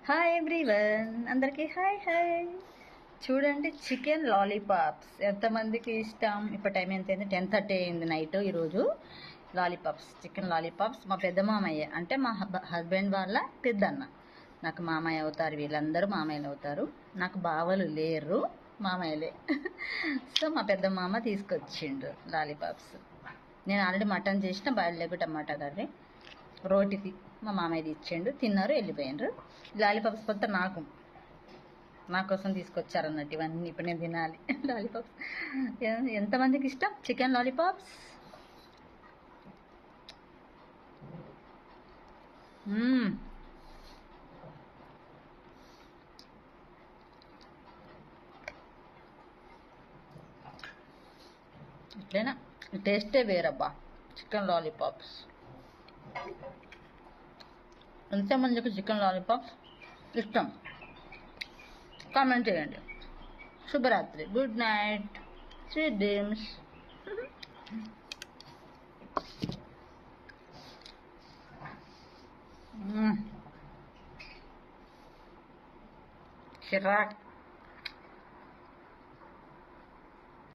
Hi everyone, అందరికీ hi hi. చూడండి, chicken lollipops ఎంతమందికి ఇష్టం? ఇప్పుడు టైం ఎంత అయింది? 10:30 అయింది నైట్. ఈరోజు లాలీపాప్స్, చికెన్ లాలీపాప్స్ మా పెద్ద మామయ్య, అంటే మా హస్బెండ్ వాళ్ళ పెద్దన్న, నాకు మామయ్య అవుతారు. వీళ్ళందరూ మామయ్యలు అవుతారు. నాకు బావలు లేరు, మామయ్యలే. సో మా పెద్ద మామ తీసుకొచ్చిండు లాలీపాప్స్. నేను ఆల్రెడీ మటన్ చేసిన, బాయిల్డ్ ఎగ్ టమాటా కర్రీ, రోటిది మా మామయ్యది ఇచ్చిండు. తిన్నారు, వెళ్ళిపోయినారు. లాలీపాప్స్ కొత్త నా కోసం తీసుకొచ్చారన్నట్టు ఇవన్నీ. ఇప్పుడు నేను తినాలి లాలీపాప్స్. ఎంతమందికి ఇష్టం చికెన్ లాలీపాప్స్? ఇట్లైనా టేస్టే వేరబ్బా, చికెన్ లాలీపాప్స్. ఎంతమందికి చికెన్ లాలీపాప్స్ ఇష్టం కామెంట్ చేయండి. శుభరాత్రి, గుడ్ నైట్, స్వీట్ డ్రీమ్స్. చిరాక్.